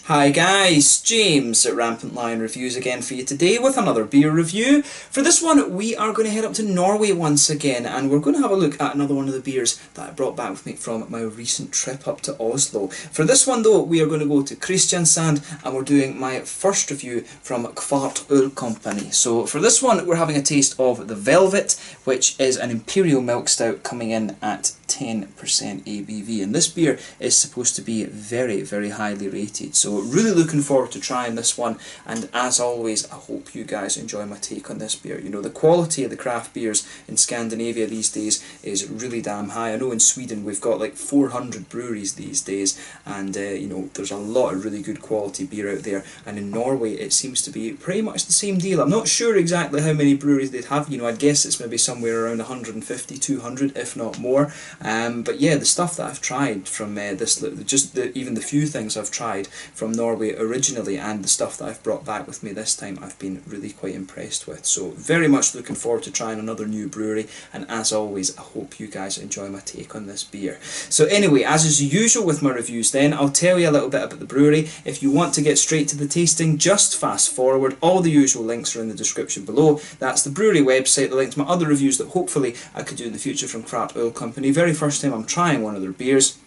Hi guys, James at RampantLionReviews again for you today with another beer review. For this one we are going to head up to Norway once again, and we're going to have a look at another one of the beers that I brought back with me from my recent trip up to Oslo. For this one though, we are going to go to Kristiansand and we're doing my first review from Qvart Ølkompani. So for this one we're having a taste of the Velvet, which is an Imperial milk stout coming in at 10% ABV, and this beer is supposed to be very highly rated, so really looking forward to trying this one. And as always, I hope you guys enjoy my take on this beer. You know, the quality of the craft beers in Scandinavia these days is really damn high. I know in Sweden we've got like 400 breweries these days, and you know, there's a lot of really good quality beer out there, and in Norway it seems to be pretty much the same deal. I'm not sure exactly how many breweries they'd have, you know, I'd guess it's maybe somewhere around 150, 200 if not more. But yeah, the stuff that I've tried from even the few things I've tried from Norway originally and the stuff that I've brought back with me this time, I've been really quite impressed with. So very much looking forward to trying another new brewery, and as always I hope you guys enjoy my take on this beer. So anyway, as is usual with my reviews then, I'll tell you a little bit about the brewery. If you want to get straight to the tasting, just fast forward. All the usual links are in the description below. That's the brewery website, the link to my other reviews that hopefully I could do in the future from Qvart Ølkompani. Very first time I'm trying one of their beers.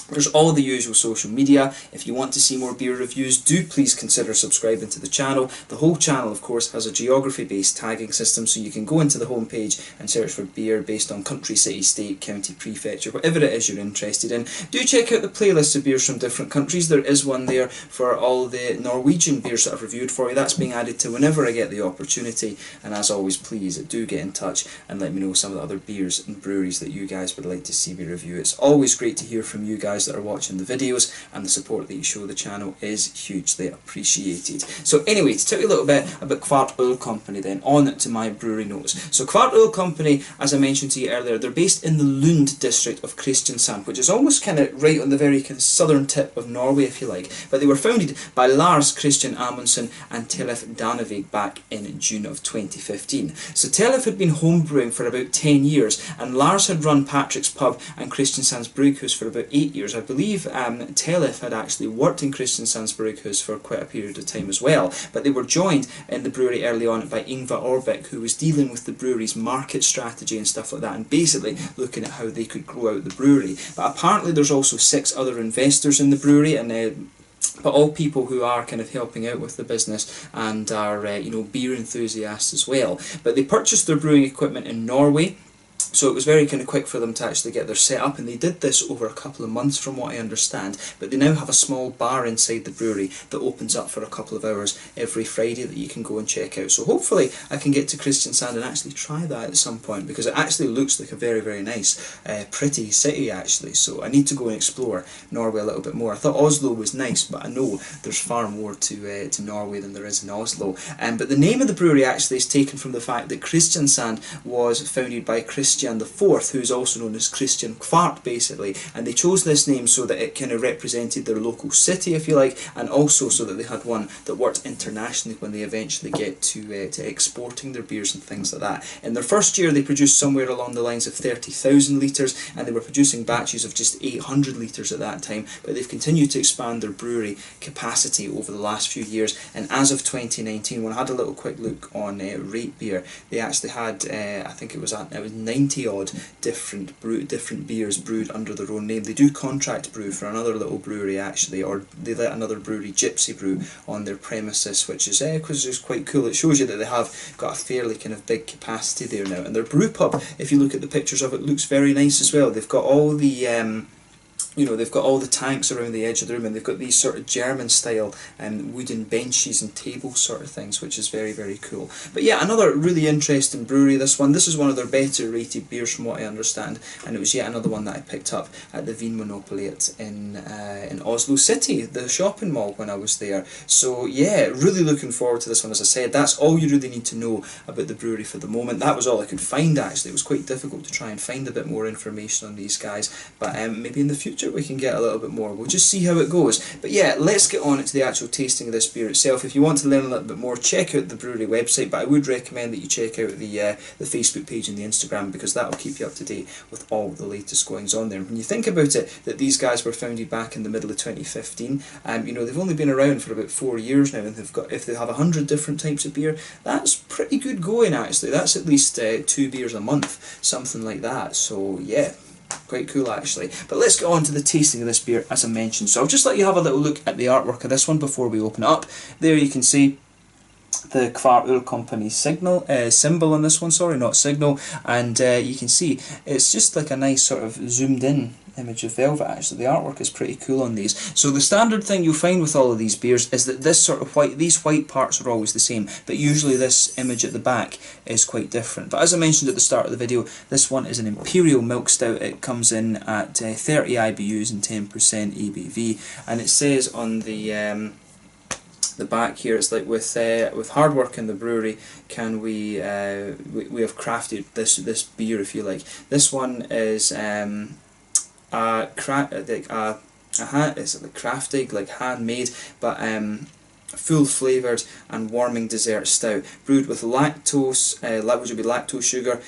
There's all the usual social media. If you want to see more beer reviews, do please consider subscribing to the channel. The whole channel, of course, has a geography-based tagging system, so you can go into the homepage and search for beer based on country, city, state, county, prefecture, whatever it is you're interested in. Do check out the playlist of beers from different countries. There is one there for all the Norwegian beers that I've reviewed for you. That's being added to whenever I get the opportunity. And as always, please do get in touch and let me know some of the other beers and breweries that you guys would like to see me review. It's always great to hear from you guys that are watching the videos, and the support that you show the channel is hugely appreciated. So anyway, to tell you a little bit about Qvart Ølkompani then, on to my brewery notes. So Qvart Ølkompani, as I mentioned to you earlier, they're based in the Lund district of Kristiansand, which is almost kind of right on the very kind of southern tip of Norway, if you like. But they were founded by Lars Christian Amundsen and Tellef Danevig back in June of 2015. So Tellef had been homebrewing for about 10 years, and Lars had run Patrick's Pub and Kristiansand's Brewhouse for about 8 years. I believe Tellef had actually worked in Kristiansand's Brewhouse for quite a period of time as well, but they were joined in the brewery early on by Ingvar Orbeck, who was dealing with the brewery's market strategy and stuff like that, and basically looking at how they could grow out the brewery. But apparently there's also 6 other investors in the brewery, and but all people who are kind of helping out with the business and are you know, beer enthusiasts as well. But they purchased their brewing equipment in Norway, so it was very kind of quick for them to actually get their set up, and they did this over a couple of months from what I understand. But they now have a small bar inside the brewery that opens up for a couple of hours every Friday that you can go and check out. So hopefully I can get to Kristiansand and actually try that at some point, because it actually looks like a very nice, pretty city actually. So I need to go and explore Norway a little bit more. I thought Oslo was nice, but I know there's far more to Norway than there is in Oslo. But the name of the brewery actually is taken from the fact that Kristiansand was founded by Christian IV, who's also known as Christian Qvart basically, and they chose this name so that it kind of represented their local city, if you like, and also so that they had one that worked internationally when they eventually get to exporting their beers and things like that. In their first year they produced somewhere along the lines of 30,000 litres, and they were producing batches of just 800 litres at that time, but they've continued to expand their brewery capacity over the last few years, and as of 2019, when I had a little quick look on Rate Beer, they actually had, I think it was 90 odd different beers brewed under their own name. They do contract brew for another little brewery actually, or they let another brewery, Gypsy, brew on their premises, which is quite cool. It shows you that they have got a fairly kind of big capacity there now, and their brew pub, if you look at the pictures of it, looks very nice as well. They've got all the you know, they've got all the tanks around the edge of the room, and they've got these sort of German style wooden benches and tables sort of things, which is very cool. But yeah, another really interesting brewery, this one. This is one of their better rated beers from what I understand, and it was yet another one that I picked up at the Vinmonopolet in Oslo City, the shopping mall, when I was there. So yeah, really looking forward to this one. As I said, that's all you really need to know about the brewery for the moment. That was all I could find actually. It was quite difficult to try and find a bit more information on these guys, but maybe in the future sure we can get a little bit more. We'll just see how it goes. But yeah, let's get on to the actual tasting of this beer itself. If you want to learn a little bit more, check out the brewery website, but I would recommend that you check out the Facebook page and the Instagram, because that will keep you up to date with all the latest goings on there. When you think about it, that these guys were founded back in the middle of 2015, you know, they've only been around for about 4 years now, and if they have 100 different types of beer, that's pretty good going actually. That's at least 2 beers a month, something like that. So yeah, quite cool actually. But let's get on to the tasting of this beer, as I mentioned. So I'll just let you have a little look at the artwork of this one before we open it up. There you can see the Qvart Ølkompani symbol on this one, sorry, not signal, and you can see it's just like a nice sort of zoomed in image of velvet actually. The artwork is pretty cool on these. So the standard thing you'll find with all of these beers is that this sort of these white parts are always the same, but usually this image at the back is quite different. But as I mentioned at the start of the video, this one is an Imperial milk stout. It comes in at 30 IBUs and 10% ABV, and it says on the back here, it's like with hard work in the brewery can we have crafted this beer, if you like. This one is it's like crafted, like handmade, but full flavoured and warming dessert stout, brewed with lactose, which would be lactose sugar,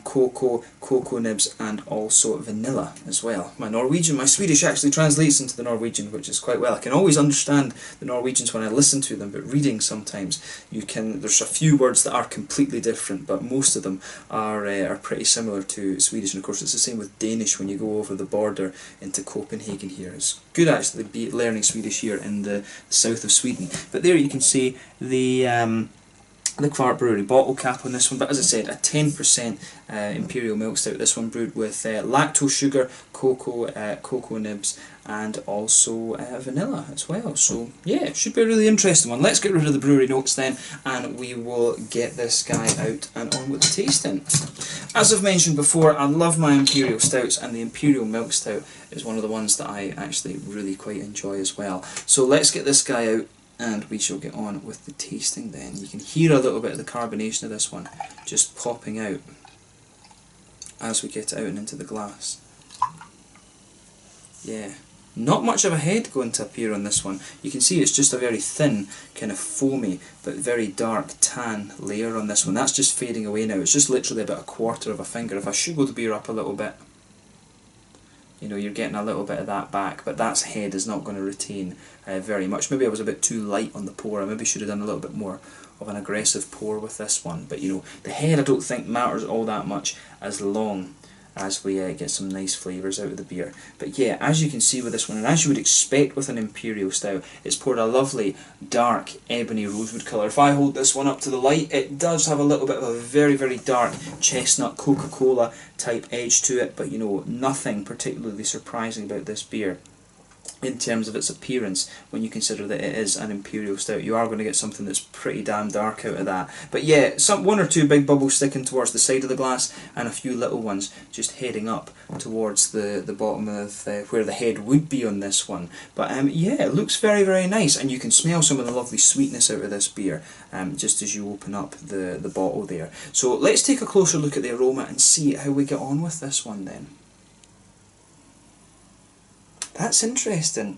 cocoa nibs, and also vanilla as well. My Swedish actually translates into the Norwegian, which is quite well. I can always understand the Norwegians when I listen to them, but reading sometimes there's a few words that are completely different, but most of them are pretty similar to Swedish. And of course it's the same with Danish when you go over the border into Copenhagen here. It's good actually learning Swedish here in the south of Sweden. But there you can see the Qvart Brewery bottle cap on this one. But as I said, a 10% Imperial milk stout. This one brewed with lactose sugar, cocoa nibs, and also vanilla as well. So yeah, it should be a really interesting one. Let's get rid of the brewery notes then, and we will get this guy out and on with the tasting. As I've mentioned before, I love my Imperial stouts, and the Imperial milk stout is one of the ones that I actually really quite enjoy as well. So let's get this guy out, and we shall get on with the tasting then. You can hear a little bit of the carbonation of this one just popping out as we get it out and into the glass. Yeah, not much of a head going to appear on this one. You can see it's just a very thin, kind of foamy, but very dark tan layer on this one. That's just fading away now. It's just literally about a quarter of a finger. If I sugar the beer up a little bit, you know, you're getting a little bit of that back, but that head is not going to retain very much. Maybe I was a bit too light on the pour. I maybe should have done a little bit more of an aggressive pour with this one. But you know, the head I don't think matters all that much as long as we get some nice flavours out of the beer. But yeah, as you can see with this one, and as you would expect with an Imperial stout, it's poured a lovely dark ebony rosewood colour. If I hold this one up to the light, it does have a little bit of a very, very dark chestnut Coca-Cola type edge to it, but you know, nothing particularly surprising about this beer in terms of its appearance when you consider that it is an Imperial stout. You are going to get something that's pretty damn dark out of that. But yeah, one or two big bubbles sticking towards the side of the glass, and a few little ones just heading up towards the bottom of where the head would be on this one. But yeah, it looks very, very nice, and you can smell some of the lovely sweetness out of this beer just as you open up the bottle there. So let's take a closer look at the aroma and see how we get on with this one then. That's interesting.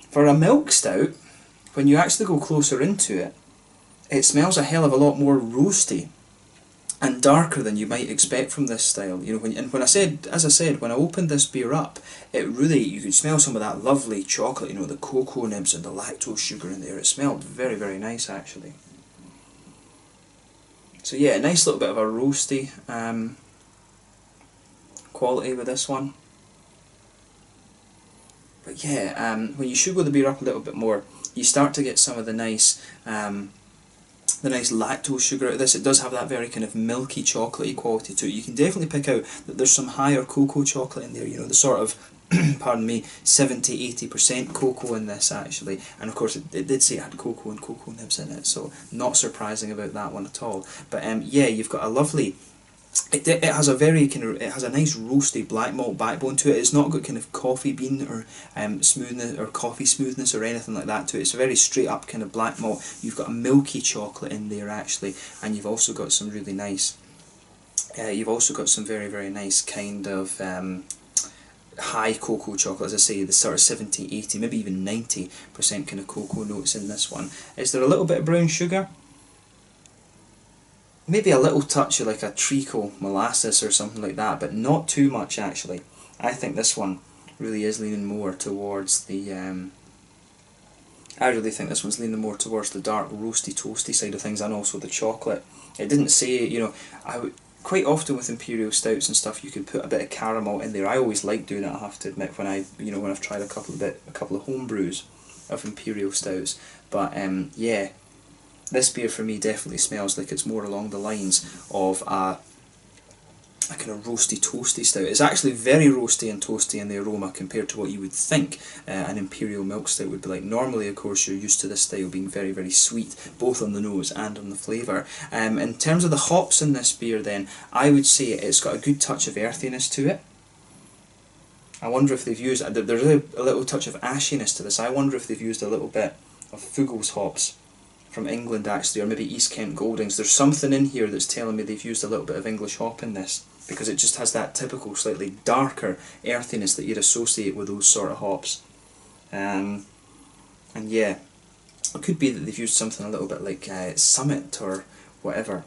For a milk stout, when you actually go closer into it, it smells a hell of a lot more roasty and darker than you might expect from this style. You know, as I said, when I opened this beer up, it really, you could smell some of that lovely chocolate, you know, the cocoa nibs and the lactose sugar in there. It smelled very, very nice actually. So yeah, a nice little bit of a roasty quality with this one. But yeah, when you sugar the beer up a little bit more, you start to get some of the nice lactose sugar out of this. It does have that very kind of milky chocolatey quality to it. You can definitely pick out that there's some higher cocoa chocolate in there, you know, the sort of, pardon me, 70-80% cocoa in this actually. And of course it did say it had cocoa and cocoa nibs in it, so not surprising about that one at all. But yeah, you've got a lovely, it has a very kind of, it has a nice roasty black malt backbone to it. It's not got kind of coffee bean or smoothness or coffee smoothness or anything like that to it. It's a very straight up kind of black malt. You've got a milky chocolate in there actually, and you've also got some really nice, you've also got some very, very nice kind of high cocoa chocolate, as I say, the sort of 70, 80, maybe even 90% kind of cocoa notes in this one. Is there a little bit of brown sugar? Maybe a little touch of like a treacle molasses or something like that, but not too much actually. I think this one really is leaning more towards the I really think this one's leaning more towards the dark roasty toasty side of things, and also the chocolate. It didn't say, you know, quite often with Imperial Stouts and stuff you could put a bit of caramel in there. I always like doing it, I have to admit, when when I've tried a couple of home brews of Imperial Stouts. But yeah, this beer for me definitely smells like it's more along the lines of a kind of roasty toasty stout. It's actually very roasty and toasty in the aroma compared to what you would think an Imperial milk stout would be like. Normally, of course, you're used to this style being very, very sweet, both on the nose and on the flavour. In terms of the hops in this beer then, I would say it's got a good touch of earthiness to it. I wonder if they've used, there's a little touch of ashiness to this. I wonder if they've used a little bit of Fuggles hops from England actually, or maybe East Kent Goldings. There's something in here that's telling me they've used a little bit of English hop in this, because it just has that typical slightly darker earthiness that you'd associate with those sort of hops. And yeah, it could be that they've used something a little bit like Summit or whatever.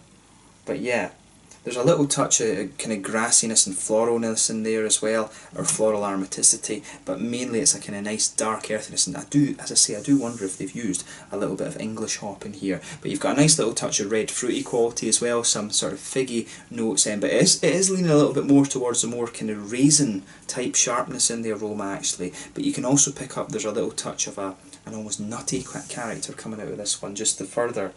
But yeah, there's a little touch of kind of grassiness and floralness in there as well, or floral aromaticity, but mainly it's a kind of nice dark earthiness. And as I say, I do wonder if they've used a little bit of English hop in here. But you've got a nice little touch of red fruity quality as well, some sort of figgy notes in, but it is leaning a little bit more towards the more kind of raisin type sharpness in the aroma actually. But you can also pick up there's a little touch of an almost nutty character coming out of this one, just the further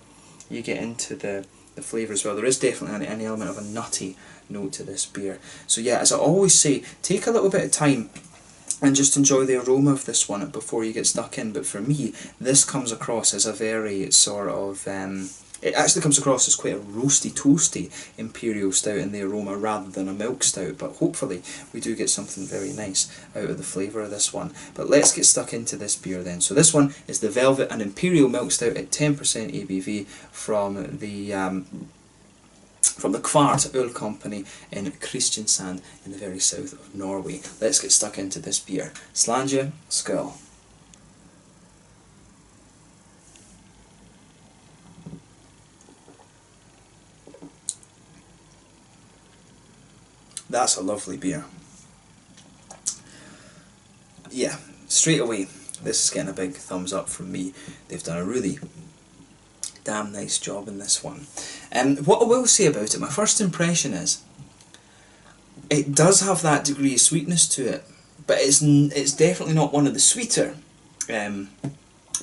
you get into the flavour as well. There is definitely an element of a nutty note to this beer. So yeah, as I always say, take a little bit of time and just enjoy the aroma of this one before you get stuck in. But for me, this comes across as a very sort of it actually comes across as quite a roasty toasty Imperial Stout in the aroma rather than a milk stout, but hopefully we do get something very nice out of the flavour of this one. But let's get stuck into this beer then. So this one is the Velvet, an Imperial Milk Stout at 10% ABV from the Qvart Ølkompani in Kristiansand in the very south of Norway. Let's get stuck into this beer. Slàinte, skål. That's a lovely beer. Yeah, straight away, this is getting a big thumbs up from me. They've done a really damn nice job in this one. What I will say about it, my first impression is, it does have that degree of sweetness to it, but it's definitely not one of the sweeter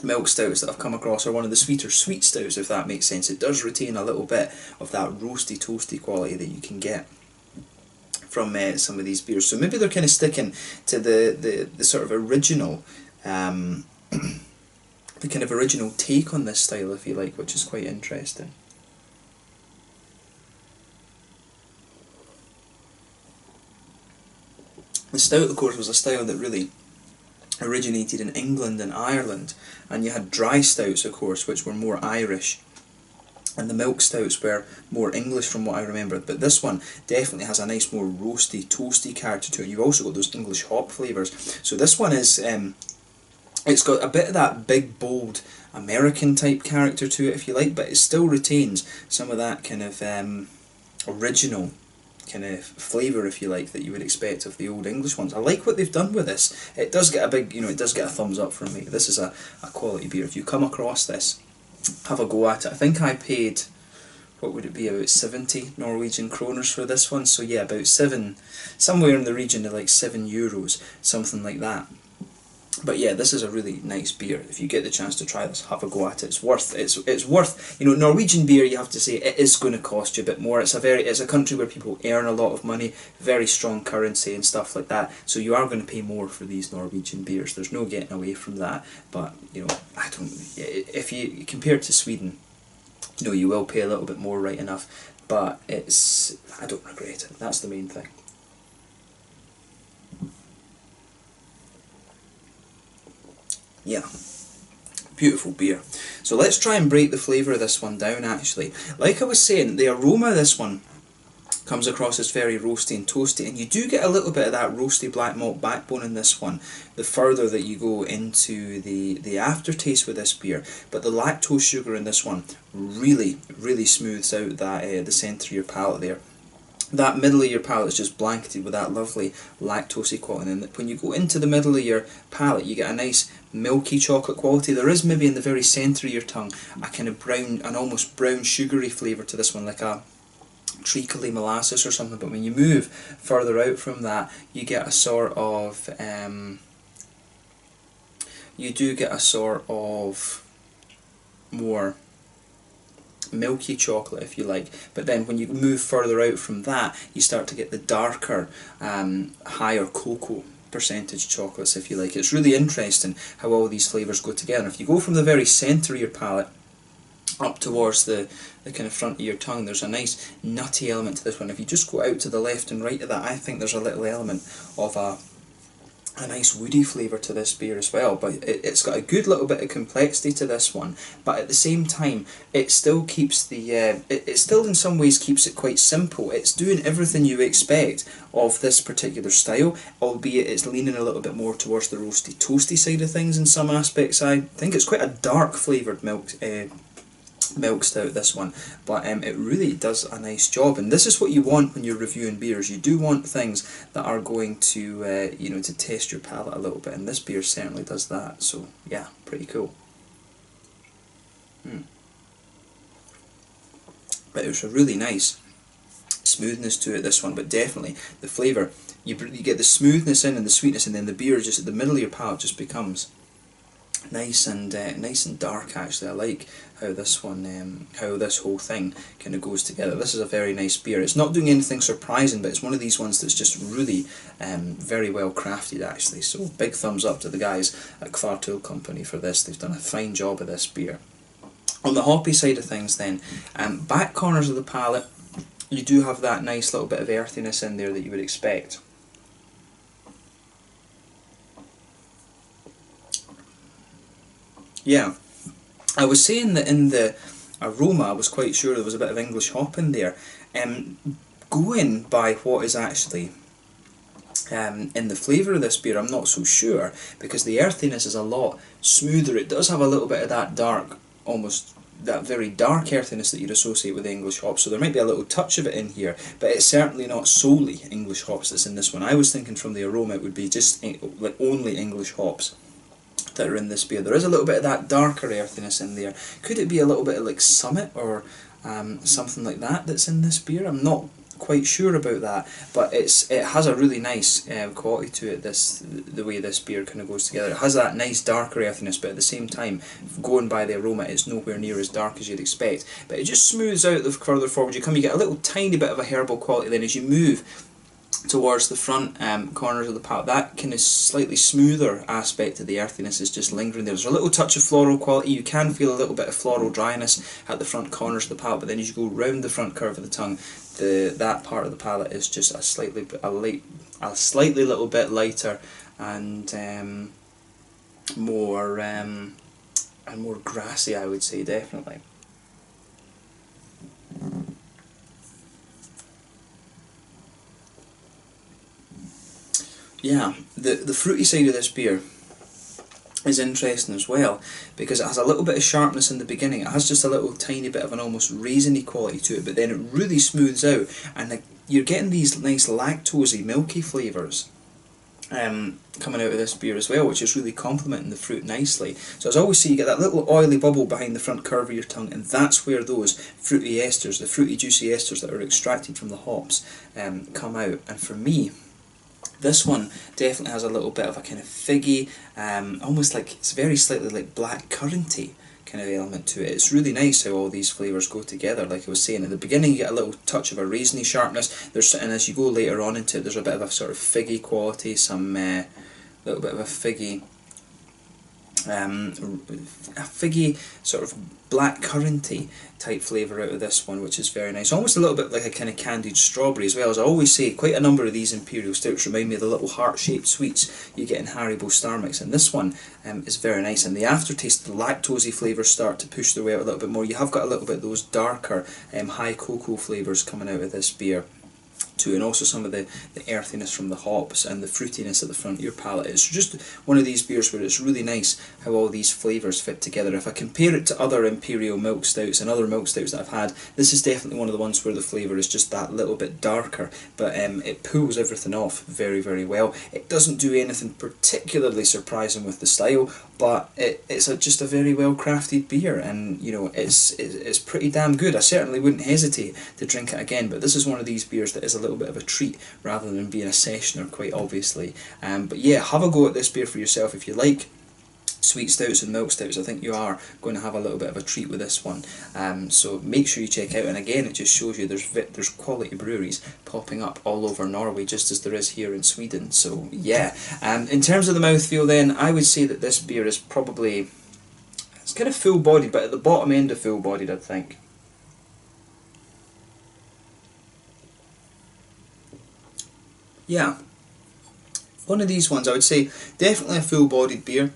milk stouts that I've come across, or one of the sweeter sweet stouts, if that makes sense. It does retain a little bit of that roasty toasty quality that you can get from some of these beers. So maybe they're kind of sticking to the sort of original the kind of original take on this style, if you like, which is quite interesting. The stout, of course, was a style that really originated in England and Ireland, and you had dry stouts, of course, which were more Irish, and the milk stouts were more English from what I remember. But this one definitely has a nice more roasty, toasty character to it. You've also got those English hop flavours. So this one is, it's got a bit of that big, bold American type character to it, if you like, but it still retains some of that kind of original kind of flavour, if you like, that you would expect of the old English ones. I like what they've done with this. It does get a big, it does get a thumbs up from me. This is a quality beer. If you come across this, have a go at it. I think I paid, what would it be, about 70 Norwegian kroners for this one. So yeah, about somewhere in the region of like €7, something like that. But yeah, this is a really nice beer. If you get the chance to try this, have a go at it. It's worth. Norwegian beer, you have to say, it is going to cost you a bit more. It's a country where people earn a lot of money, very strong currency and stuff like that. So you are going to pay more for these Norwegian beers. There's no getting away from that. But if you compare it to Sweden, you will pay a little bit more, right enough. But I don't regret it. That's the main thing. Yeah, beautiful beer. So let's try and break the flavour of this one down actually. Like I was saying, the aroma of this one Comes across as very roasty and toasty, and you do get a little bit of that roasty black malt backbone in this one the further that you go into the aftertaste with this beer. But the lactose sugar in this one really smooths out that the centre of your palate there. That middle of your palate is just blanketed with that lovely lactosey quality, and when you go into the middle of your palate you get a nice milky chocolate quality. There is maybe in the very centre of your tongue a kind of brown, an almost brown sugary flavour to this one, like a treacly molasses or something, but when you move further out from that you get a sort of you do get a sort of more milky chocolate, if you like, but then when you move further out from that you start to get the darker higher cocoa percentage chocolates, if you like. It's really interesting how all these flavours go together. If you go from the very centre of your palate up towards the kind of front of your tongue, there's a nice nutty element to this one. If you just go out to the left and right of that, I think there's a little element of a nice woody flavour to this beer as well. But it's got a good little bit of complexity to this one, but at the same time it still keeps the it still in some ways keeps it quite simple. It's doing everything you expect of this particular style, albeit it's leaning a little bit more towards the roasty toasty side of things in some aspects. I think it's quite a dark flavoured milk stout, this one, but it really does a nice job. And this is what you want when you're reviewing beers. You do want things that are going to you know, to test your palate a little bit, and this beer certainly does that. So yeah, pretty cool. But it's a really nice smoothness to it, this one, but definitely the flavour, you get the smoothness in and the sweetness, and then the beer just at the middle of your palate just becomes nice and dark. Actually, I like how this one, how this whole thing kind of goes together. This is a very nice beer. It's not doing anything surprising, but it's one of these ones that's just really very well crafted, actually. So big thumbs up to the guys at Qvart Ølkompani for this. They've done a fine job of this beer. On the hoppy side of things, then, back corners of the palate, you do have that nice little bit of earthiness in there that you would expect. Yeah, I was saying that in the aroma I was quite sure there was a bit of English hop in there. Going by what is actually in the flavour of this beer, I'm not so sure, because the earthiness is a lot smoother. It does have a little bit of that dark, almost that very dark earthiness that you'd associate with English hops, so there might be a little touch of it in here, but it's certainly not solely English hops that's in this one. I was thinking from the aroma it would be just like only English hops that are in this beer. There is a little bit of that darker earthiness in there. Could it be a little bit of like Summit or something like that that's in this beer? I'm not quite sure about that, but it has a really nice quality to it, the way this beer kind of goes together. It has that nice darker earthiness, but at the same time, going by the aroma, it's nowhere near as dark as you'd expect. But it just smooths out the further forward you come. You get a little tiny bit of a herbal quality then as you move towards the front corners of the palate. That kind of slightly smoother aspect of the earthiness is just lingering there. There's a little touch of floral quality. You can feel a little bit of floral dryness at the front corners of the palate, but then as you go round the front curve of the tongue, that part of the palate is just a slightly little bit lighter and more grassy, I would say, definitely. Yeah, the fruity side of this beer is interesting as well, because it has a little bit of sharpness in the beginning. It has just a little tiny bit of an almost raisiny quality to it, but then it really smooths out, and you're getting these nice lactosey, milky flavours coming out of this beer as well, which is really complementing the fruit nicely. So as I always say, you get that little oily bubble behind the front curve of your tongue, and that's where those fruity esters, the fruity juicy esters that are extracted from the hops, come out. And for me, this one definitely has a little bit of a kind of figgy, almost like, it's very slightly like black curranty kind of element to it. It's really nice how all these flavours go together. Like I was saying, at the beginning you get a little touch of a raisiny sharpness, and as you go later on into it, there's a bit of a sort of figgy quality, some little bit of a figgy sort of black curranty type flavour out of this one, which is very nice. Almost a little bit like a kind of candied strawberry as well. As I always say, quite a number of these Imperial Stouts remind me of the little heart-shaped sweets you get in Haribo Star Mix, and this one is very nice. And the aftertaste, the lactosey flavours start to push their way out a little bit more. You have got a little bit of those darker high cocoa flavours coming out of this beer. to it, and also some of the earthiness from the hops and the fruitiness at the front of your palate. It's just one of these beers where it's really nice how all these flavours fit together. If I compare it to other Imperial milk stouts and other milk stouts that I've had, this is definitely one of the ones where the flavour is just that little bit darker, but it pulls everything off very, very well. It doesn't do anything particularly surprising with the style, but it's just a very well crafted beer, and you know, it's pretty damn good. I certainly wouldn't hesitate to drink it again, but this is one of these beers that is a little bit of a treat rather than being a sessioner, quite obviously. But yeah, have a go at this beer for yourself if you like sweet stouts and milk stouts. I think you are going to have a little bit of a treat with this one, so make sure you check out. And again, it just shows you there's quality breweries popping up all over Norway, just as there is here in Sweden. So yeah, in terms of the mouthfeel then, I would say that this beer is probably, it's kind of full bodied, but at the bottom end of full bodied, I think. Yeah, one of these ones I would say definitely a full bodied beer.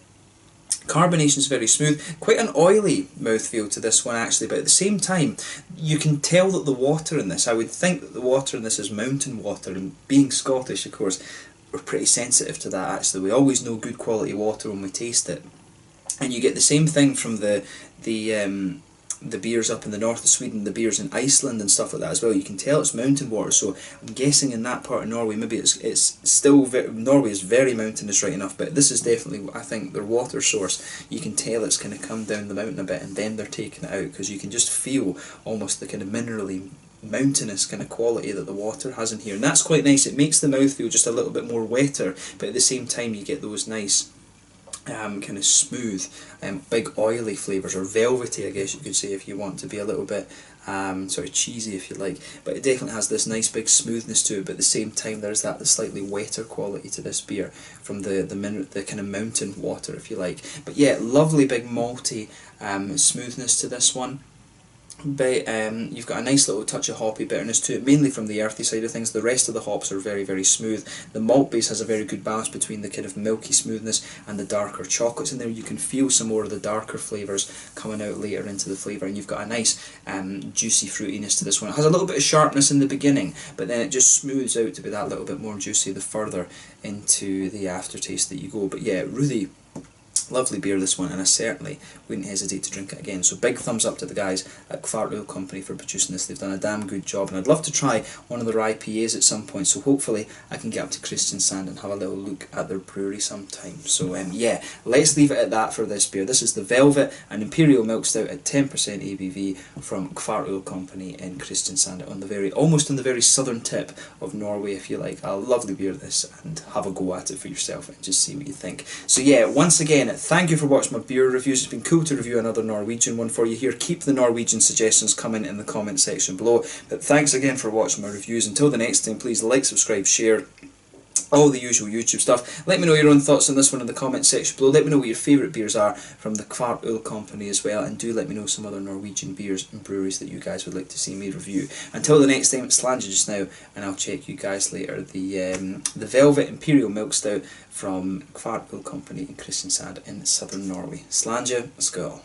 Carbonation is very smooth, quite an oily mouthfeel to this one actually, but at the same time you can tell that the water in this, I would think that the water in this is mountain water, and being Scottish of course we're pretty sensitive to that actually. We always know good quality water when we taste it, and you get the same thing from the beers up in the north of Sweden, the beers in Iceland and stuff like that as well. You can tell it's mountain water, so I'm guessing in that part of Norway maybe it's still Norway is very mountainous right enough, but this is definitely, I think, their water source. You can tell it's kind of come down the mountain a bit and then they're taking it out, because you can just feel almost the kind of minerally mountainous kind of quality that the water has in here, and that's quite nice. It makes the mouth feel just a little bit more wetter, but at the same time you get those nice kind of smooth, big oily flavours, or velvety I guess you could say if you want to be a little bit sort of cheesy if you like, but it definitely has this nice big smoothness to it, but at the same time there's that slightly wetter quality to this beer from the kind of mountain water if you like. But yeah, lovely big malty smoothness to this one. But you've got a nice little touch of hoppy bitterness to it, mainly from the earthy side of things. The rest of the hops are very, very smooth. The malt base has a very good balance between the kind of milky smoothness and the darker chocolates in there. You can feel some more of the darker flavours coming out later into the flavour, and you've got a nice juicy fruitiness to this one. It has a little bit of sharpness in the beginning, but then it just smooths out to be that little bit more juicy the further into the aftertaste that you go. But yeah, really lovely beer this one, and I certainly wouldn't hesitate to drink it again. So big thumbs up to the guys at Qvart Ølkompani for producing this. They've done a damn good job, and I'd love to try one of their IPAs at some point, so hopefully I can get up to Kristiansand and have a little look at their brewery sometime. So yeah, let's leave it at that for this beer. This is the Velvet, an Imperial Milk Stout at 10% ABV from Qvart Ølkompani in Kristiansand, on the almost on the very southern tip of Norway if you like. A lovely beer this, and have a go at it for yourself and just see what you think. So yeah, once again, thank you for watching my beer reviews. It's been cool to review another Norwegian one for you here. Keep the Norwegian suggestions coming in the comment section below. But thanks again for watching my reviews. Until the next time, please like, subscribe, share, all the usual YouTube stuff. Let me know your own thoughts on this one in the comment section below. Let me know what your favourite beers are from the Qvart Ølkompani as well, and do let me know some other Norwegian beers and breweries that you guys would like to see me review. Until the next time, it's Slanja just now, and I'll check you guys later. The Velvet Imperial Milk Stout from Qvart Ølkompani in Kristiansand in southern Norway. Slanja, let's go.